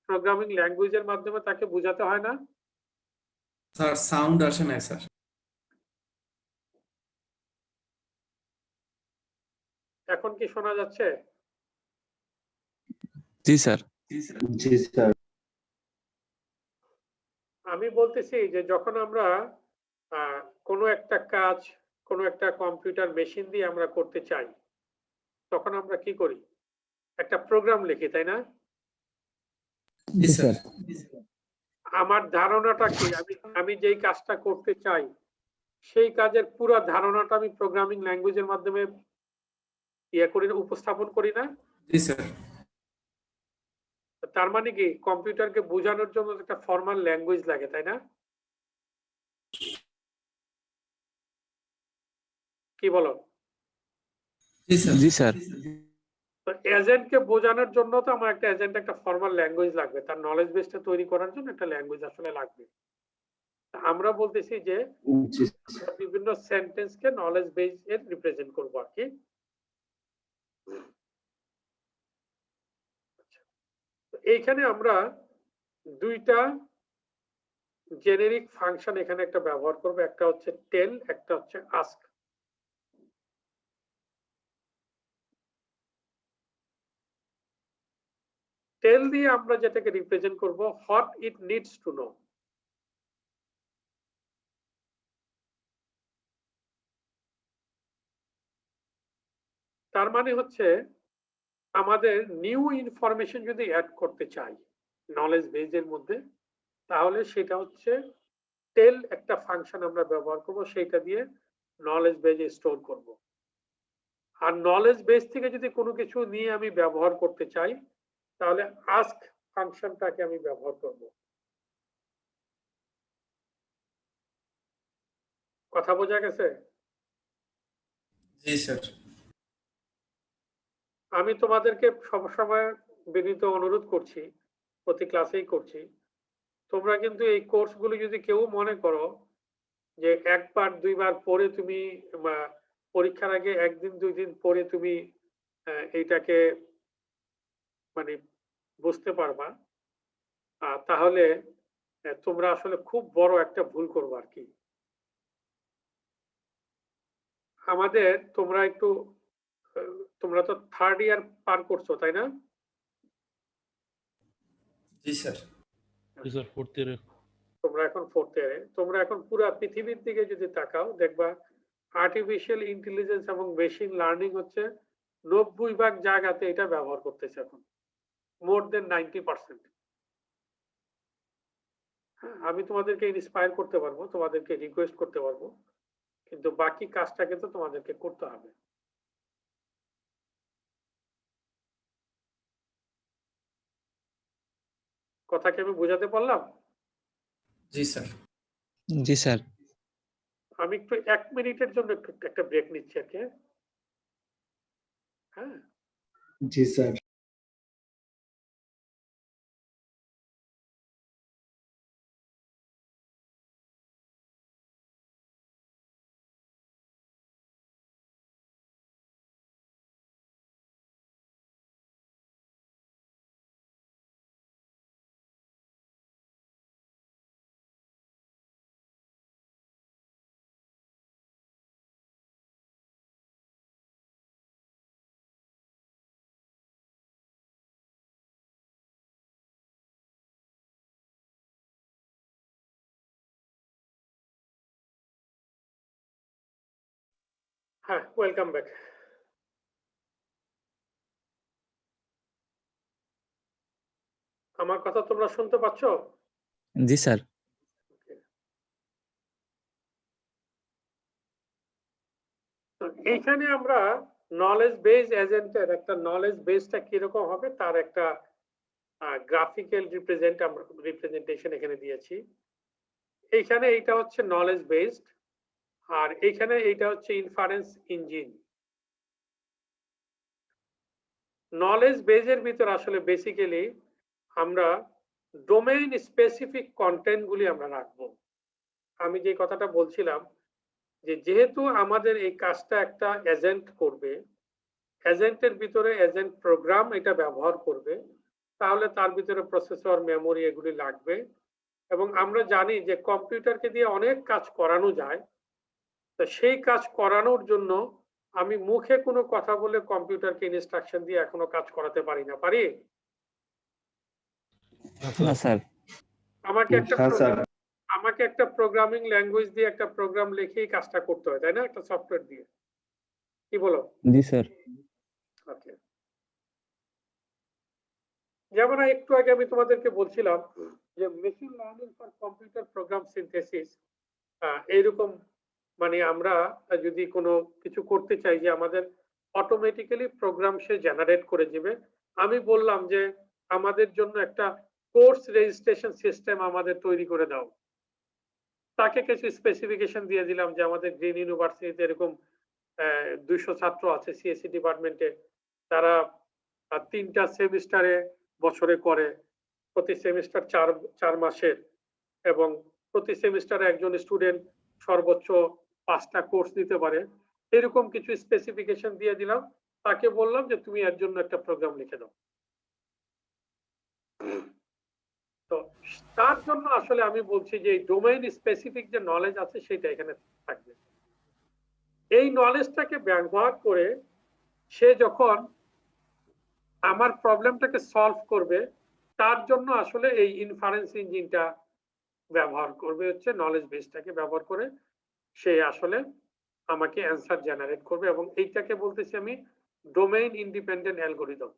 প্রোগ্রামিং ল্যাঙ্গুয়েজের মাধ্যমে তাকে বোঝাতে হয় না? স্যার সাউন্ড আসে না স্যার। এখন কি শোনা যাচ্ছে? জি স্যার জি স্যার। আমি বলতেছি যে যখন আমরা কোনো একটা কাজ কোনো একটা কম্পিউটার মেশিন দিয়ে আমরা করতে চাই, তখন আমরা কি করি? একটা প্রোগ্রাম লিখি, তাই না? জি স্যার। আমার ধারণাটা কি, আমি যেই কাজটা করতে চাই সেই কাজের পুরো ধারণাটা আমি প্রোগ্রামিং ল্যাঙ্গুয়েজের মাধ্যমে ইয়ে করি না, উপস্থাপন করি না? জি স্যার। তার মানে কি কম্পিউটারকে বোঝানোর জন্য একটা ফর্মাল ল্যাঙ্গুয়েজ লাগে, তাই না? কি বলো? জি স্যার। জি স্যার। তো এজেন্টকে বোঝানোর জন্য তো আমার একটা এজেন্ট একটা ফর্মাল ল্যাঙ্গুয়েজ লাগবে, তার নলেজ বেসটা তৈরি করার জন্য একটা ল্যাঙ্গুয়েজ আসলে লাগবে। আমরা বলতেছি যে আমরা বিভিন্ন সেন্টেন্সকে নলেজ বেস এর রিপ্রেজেন্ট করবো আর কি। এইখানে আমরা দুইটা জেনেরিক ফাংশন এখানে একটা ব্যবহার করব, একটা হচ্ছে টেল, একটা হচ্ছে আস্ক। টেল দিয়ে আমরা যেটাকে রিপ্রেজেন্ট করব what it needs to know. তার মানে হচ্ছে আমাদের নিউ ইনফরমেশন যদি অ্যাড করতে চাই নলেজ বেজের মধ্যে, তাহলে সেটা হচ্ছে টেল একটা ফাংশন আমরা ব্যবহার করব, সেটা দিয়ে নলেজ বেজে স্টোর করব। আর নলেজ বেস থেকে যদি কোনো কিছু নিয়ে আমি ব্যবহার করতে চাই তাহলে আস্ক ফাংশনটাকে আমি ব্যবহার করব। কথা বোঝা গেছে? জি স্যার। আমি তোমাদেরকে সবসময় বিনীত অনুরোধ করছি, প্রতি ক্লাসেই করছি, তোমরা কিন্তু এই কোর্সগুলো যদি কেউ মনে করো যে একবার দুইবার পরে তুমি পরীক্ষার আগে একদিন দুই দিন পরে তুমি এইটাকে মানে বুঝতে পারবা, তাহলে তোমরা আসলে খুব বড় একটা ভুল করবো আর কি। আমাদের তোমরা তো থার্ড ইয়ার পার করছো, তাই না? জি স্যার। তোমরা এখন ফোর্থ ইয়ারে। তোমরা এখন পুরো পৃথিবীর দিকে যদি তাকাও দেখবা আর্টিফিশিয়াল ইন্টেলিজেন্স এবং মেশিন লার্নিং হচ্ছে 90% জায়গাতে এটা ব্যবহার করতেছে এখন, মোর দেন 90%। আমি তোমাদেরকে ইন্সপায়ার করতে পারবো, তোমাদেরকে রিকোয়েস্ট করতে পারবো, কিন্তু বাকি কাজটাকে তো তোমাদেরকে করতে হবে। কথা কি আমি বোঝাতে পারলাম? জি স্যার। জি স্যার। আমি একটু 1 মিনিটের জন্য একটু একটা ব্রেক নিচ্ছি আর কি। হ্যাঁ, জি স্যার। হ্যাঁ, ওয়েলকাম ব্যাক। আমার কথা তোমরা শুনতে পাচ্ছ? জি স্যার। এইখানে আমরা নলেজ বেস এজেন্টের একটা নলেজ বেসটা কিরকম হবে তার একটা গ্রাফিক্যাল রিপ্রেজেন্টেশন এখানে দিয়েছি। এইখানে এইটা হচ্ছে নলেজ বেসড, আর এইখানে এইটা হচ্ছে ইনফারেন্স ইঞ্জিন। নলেজ বেজের ভিতর আসলে বেসিক্যালি আমরা ডোমেইন স্পেসিফিক কন্টেন্ট গুলি আমরা রাখবো। আমি যে কথাটা বলছিলাম যে যেহেতু আমাদের এই কাজটা একটা এজেন্ট করবে, এজেন্টের ভিতরে এজেন্ট প্রোগ্রাম এটা ব্যবহার করবে, তাহলে তার ভিতরে প্রসেসর, মেমোরি এগুলি লাগবে। এবং আমরা জানি যে কম্পিউটারকে দিয়ে অনেক কাজ করানো যায়, তো সেই কাজ করানোর জন্য আমি মুখে কোনো কথা বলে কম্পিউটারকে ইনস্ট্রাকশন দিয়ে এখনো কাজ করাতে পারি না, পারি? না স্যার। আমাকে একটা প্রোগ্রামিং ল্যাঙ্গুয়েজ দিয়ে একটা প্রোগ্রাম লিখেই কাজটা করতে হয়, তাই না? একটা সফটওয়্যার দিয়ে, কি বলো? জি স্যার। ওকে, যেমন একটু আগে আমি তোমাদেরকে বলছিলাম যে machine learning for computer program synthesis, এইরকম মানে আমরা যদি কোনো কিছু করতে চাই যে আমাদের অটোমেটিক্যালি প্রোগ্রাম সে জেনারেট করে দিবে। আমি বললাম যে আমাদের জন্য একটা কোর্স রেজিস্ট্রেশন সিস্টেম আমাদের তৈরি করে দাও। তাকে কিছু স্পেসিফিকেশন দিয়ে দিলাম যে আমাদের গ্রিন ইউনিভার্সিটিতে এরকম 200 ছাত্র আছে সিএসসি ডিপার্টমেন্টে। তারা 3টা সেমিস্টারে বছরে করে, প্রতি সেমিস্টার 4 মাসের, এবং প্রতি সেমিস্টারে একজন স্টুডেন্ট সর্বোচ্চ 5টা কোর্স নিতে পারে। এরকম কিছু স্পেসিফিকেশন দিয়ে দিলাম। তাকে বললাম যে তুমি এর জন্য একটা প্রোগ্রাম লিখে দাও। তো তার জন্য আসলে আমি বলছি যে এই ডোমেইন স্পেসিফিক যে নলেজ আছে সেটা এখানে থাকবে। এই নলেজটাকে ব্যবহার করে সে যখন আমার প্রবলেমটাকে সলভ করবে, তার জন্য আসলে এই ইনফারেন্স ইঞ্জিনটা ব্যবহার করবে, হচ্ছে নলেজ বেসটাকে ব্যবহার করে সে আসলে আমাকে অ্যান্সার জেনারেট করবে, এবং এইটাকে বলতেছি আমি ডোমেইন ইন্ডিপেন্ডেন্ট অ্যালগরিদম।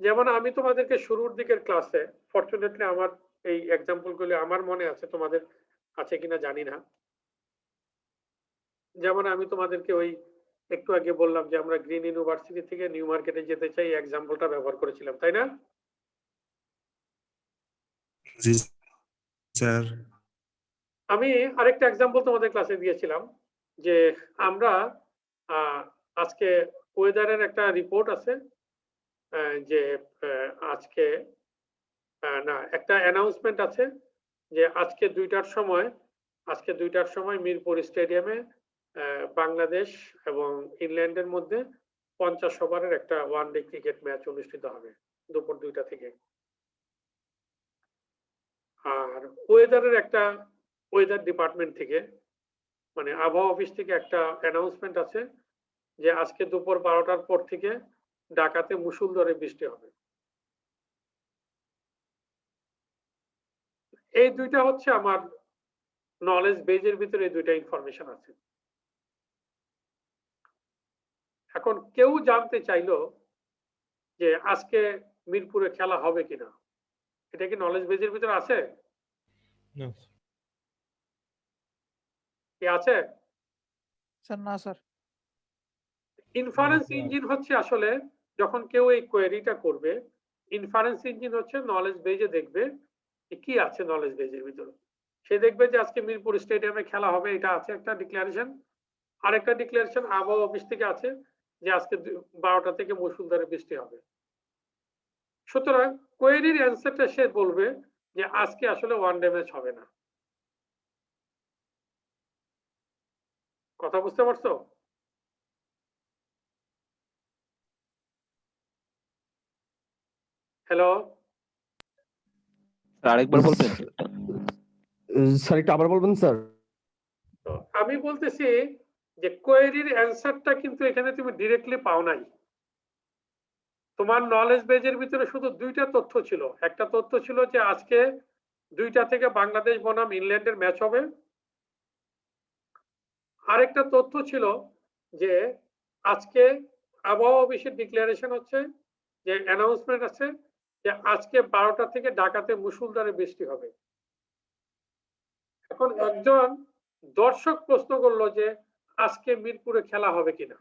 যেমন আমি তোমাদেরকে শুরুর দিকের ক্লাসে, ফরচুনেটলি আমার এই এক্সাম্পলগুলো আমার মনে আছে, তোমাদের আছে কিনা জানি না। যেমন আমি তোমাদেরকে ওই একটু আগে বললাম যে আমরা গ্রিন ইউনিভার্সিটি থেকে নিউ মার্কেটে যেতে চাই, এক্সাম্পলটা ব্যবহার করেছিলাম, তাই না? জি স্যার। আমি আরেকটা এক্সাম্পল তোমাদের ক্লাসে দিয়েছিলাম যে আমরা আজকে ওয়েদারের একটা রিপোর্ট আছে, যে আজকে না, একটা অ্যানাউন্সমেন্ট আছে যে আজকে 2টার সময় মিরপুর স্টেডিয়ামে বাংলাদেশ এবং ইংল্যান্ডের মধ্যে 50 ওভারের একটা ওয়ানডে ক্রিকেট ম্যাচ অনুষ্ঠিত হবে দুপুর 2টা থেকে। আর ওয়েদার ডিপার্টমেন্ট থেকে, মানে আবহাওয়া অফিস থেকে একটা অ্যানাউন্সমেন্ট আছে যে আজকে দুপুর 12টার পর থেকে ঢাকাতে মুষলধারে বৃষ্টি হবে। এই দুইটা হচ্ছে আমার নলেজ বেজের ভিতরে, এই দুইটা ইনফরমেশন আছে। এখন কেউ জানতে চাইলো যে আজকে মিরপুরে খেলা হবে কিনা, এটা কি নলেজ বেজের ভিতরে আছে? কি আছে? স্যার না স্যার। ইনফারেন্স ইঞ্জিন হচ্ছে আসলে যখন কেউ এই কোয়েরিটা করবে, ইনফারেন্স ইঞ্জিন হচ্ছে নলেজ বেজে দেখবে কি আছে নলেজ বেজের ভিতরে। সে দেখবে যে আজকে মিরপুর স্টেডিয়ামে খেলা হবে, এটা আছে একটা ডিক্লারেশন। আরেকটা ডিক্লারেশন আবহাওয়া অফিস থেকে আছে যে আজকে 12টা থেকে মুষলধারে বৃষ্টি হবে। সুতরাং কোয়েরির অ্যান্সারটা সে বলবে যে আজকে আসলে ওয়ানডে ম্যাচ হবে না। কথা বুঝতে পারছো? হ্যালো, আরেকবার বলবেন স্যার, একটু আবার বলবেন স্যার। তো আমি বলতেছি যে কোয়েরির অ্যান্সারটা কিন্তু এখানে তুমি ডিরেক্টলি পাও নাই। তোমার নলেজ বেজের ভিতরে শুধু 2টা তথ্য ছিল। একটা তথ্য ছিল যে আজকে 2টা থেকে বাংলাদেশ বনাম ইংল্যান্ডের ম্যাচ হবে। আরেকটা তথ্য ছিল যে আজকে আবহাওয়া অফিসের ডিক্লারেশন হচ্ছে, যে অ্যানাউন্সমেন্ট আছে যে আজকে 12টা থেকে ঢাকাতে মুষলধারে বৃষ্টি হবে। এখন একজন দর্শক প্রশ্ন করলো যে আজকে মিরপুরে খেলা হবে কিনা।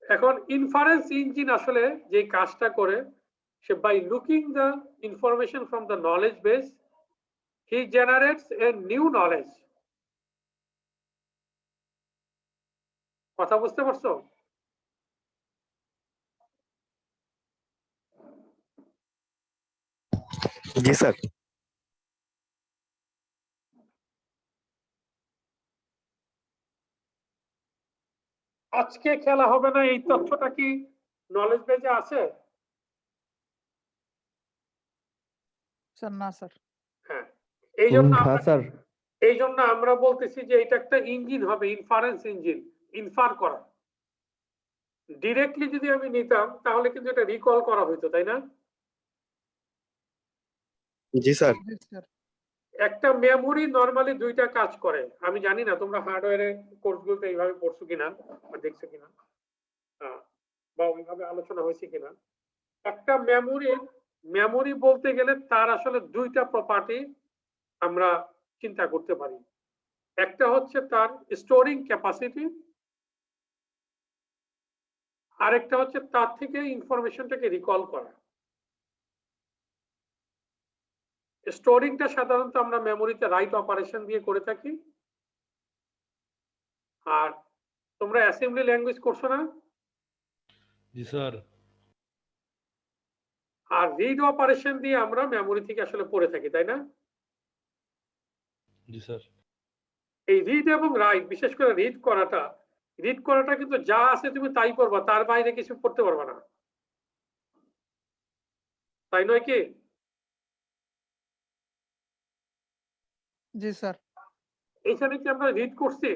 এখন ইনফারেন্স ইঞ্জিন আসলে যে কাজটা করে, সে by looking the information from the knowledge base, he generates a new knowledge. কথা বুঝতে পারছো? জি স্যার। আজকে খেলা হবে না এই তথ্যটা কি নলেজ বেজে আছে? স্যার না স্যার। হ্যাঁ, এই জন্য হ্যাঁ স্যার। আমরা বলতেছি যে এটা একটা ইঞ্জিন হবে, ইনফারেন্স ইঞ্জিন, ইনফার করা। ডিরেক্টলি যদি আমি নিতাম তাহলে কিন্তু এটা রিকল করা হইতো, তাই না? জি স্যার। জি স্যার। একটা মেমোরি নরমালি 2টা কাজ করে। আমি জানি না তোমরা হার্ডওয়্যারের কোর্সগুলোতে এইভাবে পড়ছো কিনা বা দেখছো কিনা, বা ওইভাবে আলোচনা হয়েছে কিনা। একটা মেমোরি বলতে গেলে তার আসলে 2টা প্রপার্টি আমরা চিন্তা করতে পারি। একটা হচ্ছে তার স্টোরিং ক্যাপাসিটি, আরেকটা হচ্ছে তার থেকে ইনফরমেশনটাকে রিকল করা। স্টোরিংটা সাধারণত আমরা মেমোরিতে রাইট অপারেশন দিয়ে করে থাকি। আর তোমরা অ্যাসেম্বলি ল্যাঙ্গুয়েজ করছো না? জি স্যার। আর রিড অপারেশন দিয়ে আমরা মেমোরি থেকে আসলে পড়ে থাকি, তাই না? জি স্যার। এই রিড এবং রাইট, বিশেষ করে রিড করাটা কিন্তু যা আছে তুমি তাই পড়বা, তার বাইরে কিছু পড়তে পারবা না, তাই নয় কি? জি স্যার। এইখানে কি আমরা রিড করছি?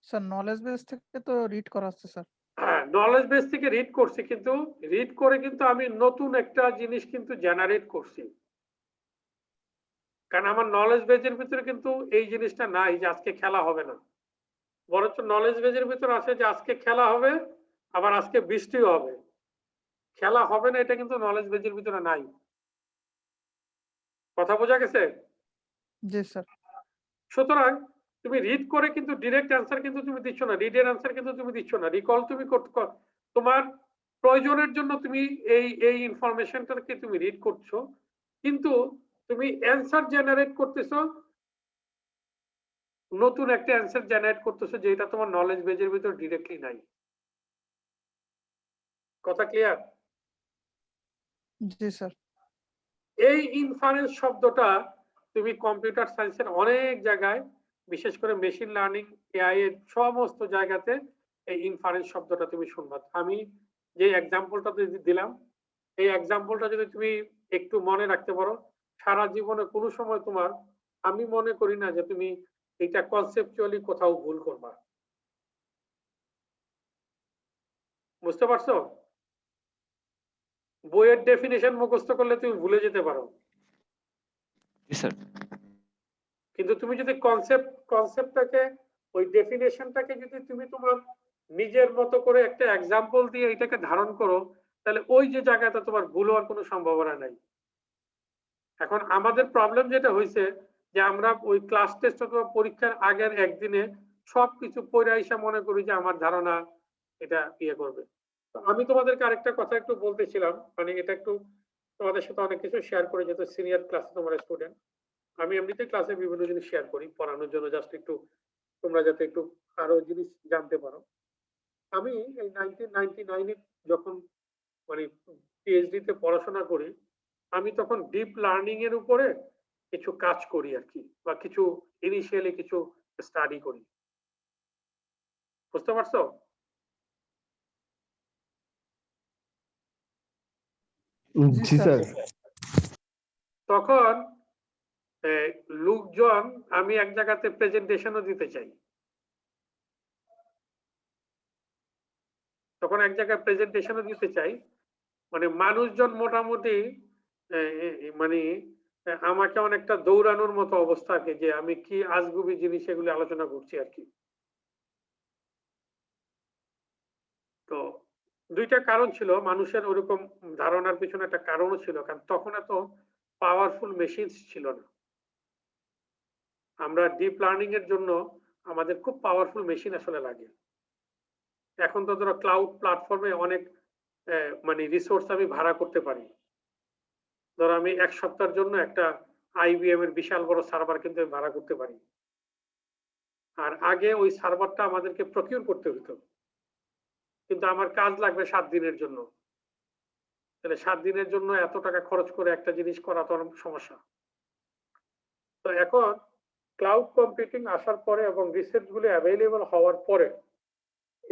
স্যার নলেজ বেস থেকে তো রিড করা হচ্ছে স্যার। হ্যাঁ, নলেজ বেস থেকে রিড করছি, কিন্তু রিড করে কিন্তু আমি নতুন একটা জিনিস কিন্তু জেনারেট করছি। কারণ আমার নলেজ বেজের ভিতরে কিন্তু এই জিনিসটা নাই যে আজকে খেলা হবে না, বরঞ্চ নলেজ বেজের ভিতরে আছে যে আজকে খেলা হবে, আবার আজকে বৃষ্টিও হবে। খেলা হবে না এটা কিন্তু নলেজ বেজের ভিতরে নাই। কথা বোঝা গেছে? জি স্যার। সুতরাং তুমি রিড করে কিন্তু ডিরেক্ট অ্যান্সার কিন্তু তুমি দিচ্ছ না, রিডের অ্যান্সার কিন্তু তুমি দিচ্ছ না, রিকল তুমি তোমার প্রয়োজনের জন্য তুমি এই ইনফরমেশনটাকে তুমি রিড করছো, কিন্তু তুমি অ্যান্সার জেনারেট করতেছো, নতুন একটা অ্যান্সার জেনারেট করতেছো যেটা তোমার নলেজ বেজের ভিতর ডিরেক্টলি নাই। কথা ক্লিয়ার? জি স্যার। এই ইনফারেন্স শব্দটা তুমি কম্পিউটার সায়েন্সের অনেক জায়গায়, বিশেষ করে মেশিন লার্নিং, এআই এর সমস্ত জায়গাতে এই ইনফারেন্স শব্দটা তুমি শুনবা। আমি যে এক্সাম্পলটা দিলাম, এই এক্সাম্পলটা যদি তুমি একটু মনে রাখতে পারো, সারা জীবনে কোনো সময় তোমার, আমি মনে করি না যে তুমি এটা কনসেপচুয়ালি কোথাও ভুল করবা। বুঝতে পারছো? বইয়ের ডেফিনেশন মুখস্থ করলে তুমি ভুলে যেতে পারো, জি স্যার। কিন্তু তুমি যদি কনসেপ্টটাকে, ওই ডেফিনেশনটাকে যদি তুমি তোমার নিজের মতো করে একটা এক্সাম্পল দিয়ে এটাকে ধারণ করো, তাহলে ওই যে জায়গাটা তোমার ভুল হওয়ার কোনো সম্ভাবনা নাই। এখন আমাদের প্রবলেম যেটা হয়েছে যে আমরা ওই ক্লাস টেস্ট অথবা পরীক্ষার আগের একদিনে সবকিছু পড়ে আইসা মনে করি যে আমার ধারণা এটা ইয়ে করবে। আমি তোমাদেরকে আরেকটা কথা একটু বলতেছিলাম, মানে এটা একটু তোমাদের সাথে অনেক কিছু শেয়ার করে, যেহেতু সিনিয়র ক্লাসে তোমরা স্টুডেন্ট, আমি এমনিতে ক্লাসে বিভিন্ন জিনিস শেয়ার করি পড়ানোর জন্য, জাস্ট একটু তোমরা যাতে একটু আরো জিনিস জানতে পারো। আমি এই 1999 যখন মানে পিএইচডি তে পড়াশোনা করি, আমি তখন ডিপ লার্নিং এর উপরে কিছু কাজ করি আর কি, বা কিছু ইনিশিয়ালি কিছু স্টাডি করি। বুঝতে পারছো? জি স্যার। তখন লোকজন, আমি এক জায়গাতে প্রেজেন্টেশনও দিতে চাই, তখন এক জায়গায় প্রেজেন্টেশনও দিতে চাই, মানে মানুষজন মোটামুটি মানে আমাকে অনেকটা দৌড়ানোর মতো অবস্থা আর কি, যে আমি কি আজগুবি জিনিস এগুলি আলোচনা করছি আর কি। তো দুইটা কারণ ছিল, মানুষের ওরকম ধারণার পিছনে একটা কারণও ছিল, কারণ তখন এত পাওয়ারফুল মেশিনস ছিল না। আমরা ডিপ লার্নিং এর জন্য আমাদের খুব পাওয়ারফুল মেশিন আসলে লাগে। এখন তো ধরো ক্লাউড প্ল্যাটফর্মে অনেক মানে রিসোর্স আমি ভাড়া করতে পারি। ধরো আমি এক সপ্তাহের জন্য একটা আইবিএম এর বিশাল বড় সার্ভার কিন্তু আমি ভাড়া করতে পারি। আর আগে ওই সার্ভারটা আমাদেরকে প্রকিউর করতে হতো, কিন্তু আমার কাজ লাগবে 7 দিনের জন্য, তাহলে 7 দিনের জন্য এত টাকা খরচ করে একটা জিনিস করা তো অনেক সমস্যা। তো এখন ক্লাউড কম্পিউটিং আসার পরে এবং রিসোর্স গুলো অ্যাভেলেবল হওয়ার পরে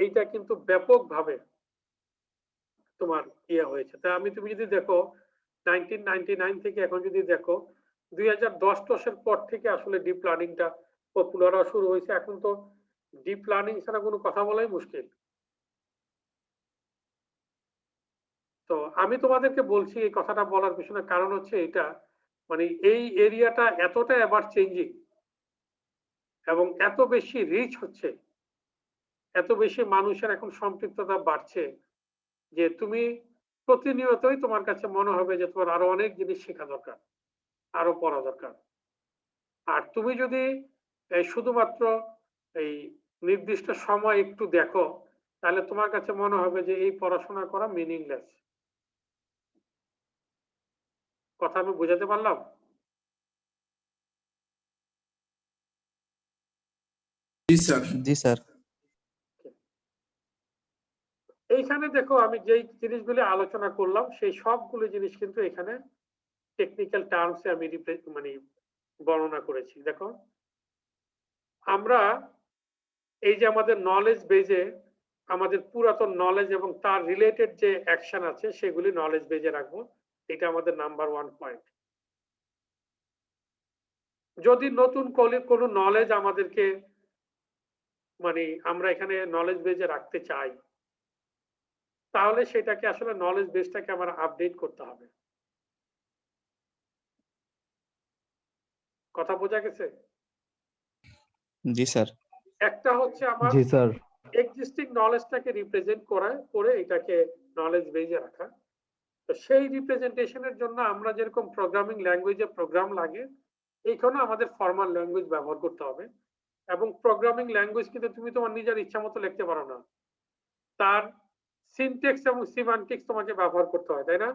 এইটা কিন্তু ব্যাপকভাবে তোমার ইয়ে হয়েছে। তা তুমি যদি দেখো 1999 থেকে এখন যদি দেখো 2010-10 পর থেকে আসলে ডিপ লার্নিংটা পপুলার হওয়া শুরু হয়েছে। এখন তো ডিপ লার্নিং ছাড়া কোনো কথা বলাই মুশকিল। তো আমি তোমাদেরকে বলছি, এই কথাটা বলার পিছনে কারণ হচ্ছে এটা, মানে এই এরিয়াটা এতটা এবার চেঞ্জিং এবং এত বেশি রিচ হচ্ছে, এত বেশি মানুষের এখন সম্পৃক্ততা বাড়ছে, যে তুমি প্রতিনিয়তই তোমার কাছে মনে হবে যে তোমার আরো অনেক জিনিস শেখা দরকার, আরো পড়া দরকার। আর তুমি যদি শুধুমাত্র এই নির্দিষ্ট সময় একটু দেখো, তাহলে তোমার কাছে মনে হবে যে এই পড়াশোনা করা মিনিংলেস। কথা আমি বুঝাতে পারলাম? জি স্যার। জি স্যার। এইখানে দেখো আমি যেই জিনিসগুলি আলোচনা করলাম সেই সবগুলো জিনিস কিন্তু এখানে টেকনিক্যাল টার্মসে আমি মানে বর্ণনা করেছি। দেখো আমরা এই যে আমাদের নলেজ বেজে আমাদের পুরাতন নলেজ এবং তার রিলেটেড যে অ্যাকশন আছে সেগুলি নলেজ বেজে রাখবো, এটা আমাদের নাম্বার 1 পয়েন্ট। যদি নতুন কোনো নলেজ আমাদেরকে মানে আমরা এখানে নলেজ বেজে রাখতে চাই, তাহলে সেটাকে আসলে নলেজ বেসটাকে আমার আপডেট করতে হবে। কথা বোঝা গেছে? জি স্যার। একটা হচ্ছে আমার জি স্যার। এক্সিস্টিং নলেজটাকে রিপ্রেজেন্ট করে এটাকে নলেজ বেজে রাখা। তো সেই রিপ্রেজেন্টেশনের জন্য আমরা যেরকম প্রোগ্রামিং ল্যাঙ্গুয়েজে প্রোগ্রাম লাগে, এইখানে আমাদের ফর্মাল ল্যাঙ্গুয়েজ ব্যবহার করতে হবে। এবং প্রোগ্রামিং ল্যাঙ্গুয়েজ কিন্তু তুমি তোমার নিজের ইচ্ছা মতো লিখতে পারো না, তার সিনট্যাক্স এবং সিমান্টিক্স তোমাকে ব্যবহার করতে হয়, তাই না?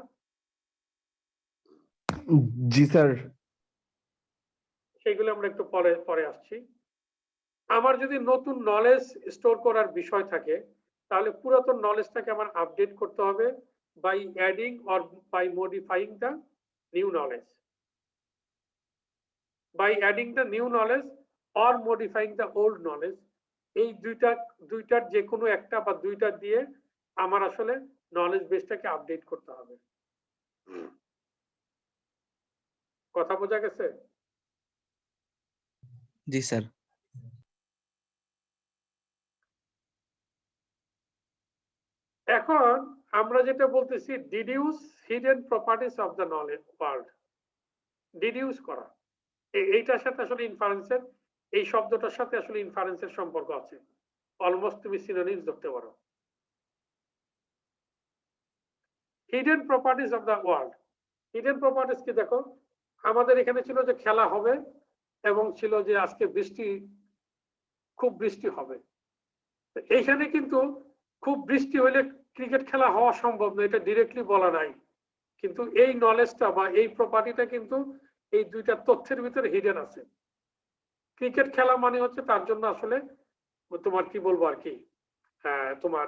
জি স্যার। সেইগুলো আমরা একটু পরে আসছি। আমার যদি নতুন নলেজ স্টোর করার বিষয় থাকে, তাহলে পুরাতন নলেজটাকে আমার আপডেট করতে হবে by adding or by modifying the new knowledge. By adding the new knowledge or modifying the old knowledge, এই দুইটার যে কোনো একটা বা দুইটা দিয়ে আমার আসলে নলেজ বেসটাকে আপডেট করতে হবে। কথা বোঝা গেছে? জি স্যার। এখন আমরা যেটা বলতেছি deduce hidden properties of the knowledge world. Deduce করা, এইটার সাথে আসলে ইনফারেন্সের, এই শব্দটার সাথে আসলে ইনফারেন্সের সম্পর্ক আছে। অলমোস্ট তুমি সিনোনিমস ধরতে পারো। Hidden properties of the world, hidden properties কি? দেখো আমাদের এখানে ছিল যে খেলা হবে এবং ছিল যে আজকে খুব বৃষ্টি হবে। এইখানে কিন্তু খুব বৃষ্টি হলে ক্রিকেট খেলা হওয়া সম্ভব না, এটা ডিরেক্টলি বলা নাই, কিন্তু এই নলেজটা বা এই প্রপার্টিটা কিন্তু এই দুইটা তথ্যের ভিতরে হিডেন আছে। ক্রিকেট খেলা মানে হচ্ছে তার জন্য আসলে তোমার কি বলবো আর কি, তোমার